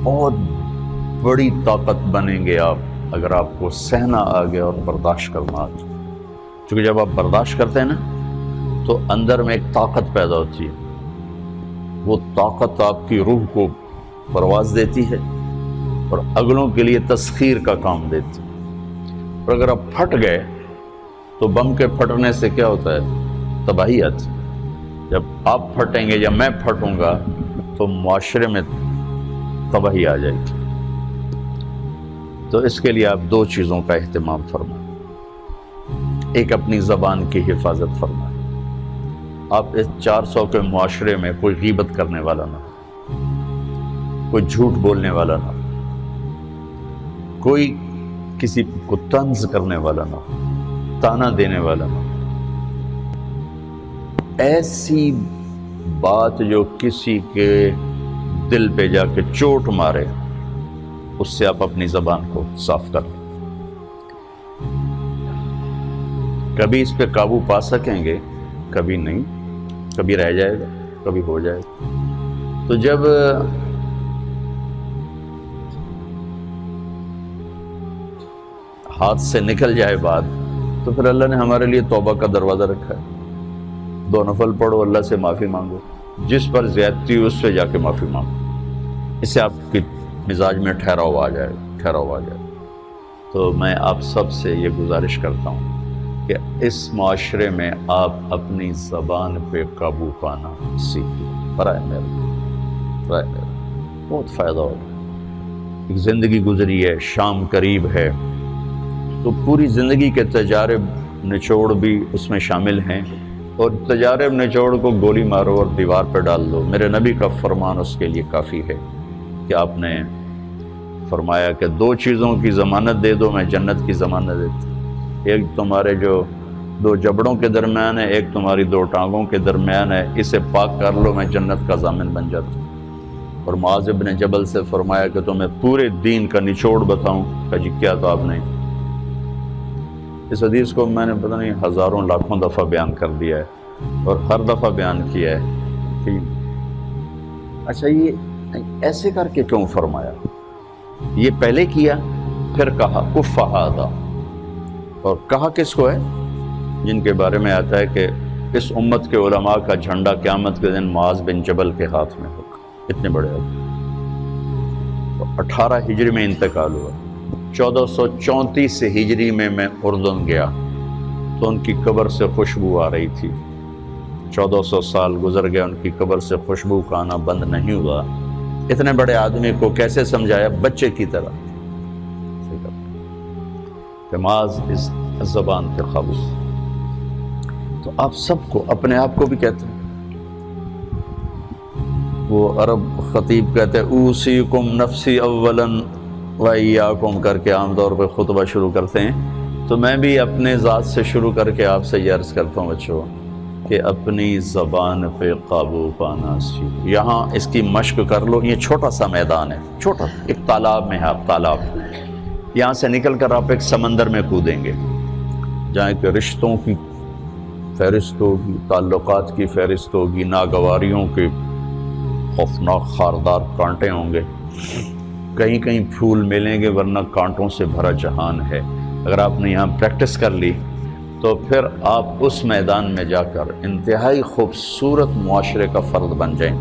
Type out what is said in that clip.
بہت بڑی طاقت بنیں گے آپ اگر آپ کو سہنا آ گیا اور برداشت کرنا آ گیا. چونکہ جب آپ برداشت کرتے ہیں نا تو اندر میں ایک طاقت پیدا ہوتی ہے. وہ طاقت آپ کی روح کو پرواز دیتی ہے اور اگلوں کے لیے تسخیر کا کام دیتی ہے. اور اگر آپ پھٹ گئے تو بم کے پھٹنے سے کیا ہوتا ہے؟ تباہی آتی. جب آپ پھٹیں گے یا میں پھٹوں گا تو معاشرے میں تباہی آ جائے گی. تو اس کے لیے آپ دو چیزوں کا اہتمام فرمائیں. ایک اپنی زبان کی حفاظت فرمائیں. آپ اس 400 کے معاشرے میں کوئی غیبت کرنے والا نہ ہو، کوئی جھوٹ بولنے والا نہ ہو، کوئی کسی کو طنز کرنے والا نہ ہو، تانا دینے والا نہ ہو. ایسی بات جو کسی کے دل پہ جا کے چوٹ مارے اس سے آپ اپنی زبان کو صاف کر لیں. کبھی اس پہ قابو پا سکیں گے، کبھی نہیں، کبھی رہ جائے گا، کبھی ہو جائے گا. تو جب ہاتھ سے نکل جائے بات تو پھر اللہ نے ہمارے لیے توبہ کا دروازہ رکھا ہے. 2 نفل پڑھو، اللہ سے معافی مانگو، جس پر زیادتی ہو اس سے جا کے معافی مانگو. اس سے آپ کی مزاج میں ٹھہراؤ آ جائے گا. تو میں آپ سب سے یہ گزارش کرتا ہوں کہ اس معاشرے میں آپ اپنی زبان پہ قابو پانا سیکھیں. برائے میرا بہت فائدہ ہوگا. ایک زندگی گزری ہے، شام قریب ہے، تو پوری زندگی کے تجارب نچوڑ بھی اس میں شامل ہیں. اور تجارب نچوڑ کو گولی مارو اور دیوار پہ ڈال دو. میرے نبی کا فرمان اس کے لیے کافی ہے کہ آپ نے فرمایا کہ 2 چیزوں کی ضمانت دے دو، میں جنت کی ضمانت دیتا. ایک تمہارے جو 2 جبڑوں کے درمیان ہے، ایک تمہاری 2 ٹانگوں کے درمیان ہے، اسے پاک کر لو، میں جنت کا ضامن بن جاتا ہوں. اور معاذ بن جبل سے فرمایا کہ تمہیں پورے دین کا نچوڑ بتاؤں. کہ جی کیا؟ تو آپ نے اس حدیث کو میں نے پتہ نہیں ہزاروں لاکھوں دفعہ بیان کر دیا ہے اور ہر دفعہ بیان کیا ہے کہ اچھا یہ ایسے کر کے کیوں فرمایا؟ یہ پہلے کیا پھر کہا کف ھذا. اور کہا کس کو ہے؟ جن کے بارے میں آتا ہے کہ اس امت کے علماء کا جھنڈا قیامت کے دن معاذ بن جبل کے ہاتھ میں ہوگا. اتنے بڑے ہوگا. 18 ہجری میں انتقال ہوا. 1434 ہجری میں اردن گیا تو ان کی قبر سے خوشبو آ رہی تھی. 1400 سال گزر گیا، ان کی قبر سے خوشبو کا آنا بند نہیں ہوا. اتنے بڑے آدمی کو کیسے سمجھایا؟ بچے کی طرح. معاذ اس زبان پہ قابو. تو آپ سب کو، اپنے آپ کو بھی کہتے ہیں، وہ عرب خطیب کہتے ہیں اوصیکم نفسی اولا وایاکم کر کے عام طور پہ خطبہ شروع کرتے ہیں. تو میں بھی اپنے ذات سے شروع کر کے آپ سے یہ عرض کرتا ہوں بچوں کہ اپنی زبان پہ قابو پانا سیکھو. یہاں اس کی مشق کر لو. یہ چھوٹا سا میدان ہے، چھوٹا ایک تالاب میں ہے. آپ تالاب، یہاں سے نکل کر آپ ایک سمندر میں کودیں گے جہاں کہ رشتوں کی فہرست ہوگی، تعلقات کی فہرست ہوگی، ناگواریوں کے خوفناک خاردار کانٹے ہوں گے. کہیں کہیں پھول ملیں گے ورنہ کانٹوں سے بھرا جہان ہے. اگر آپ نے یہاں پریکٹس کر لی تو پھر آپ اس میدان میں جا کر انتہائی خوبصورت معاشرے کا فرد بن جائیں.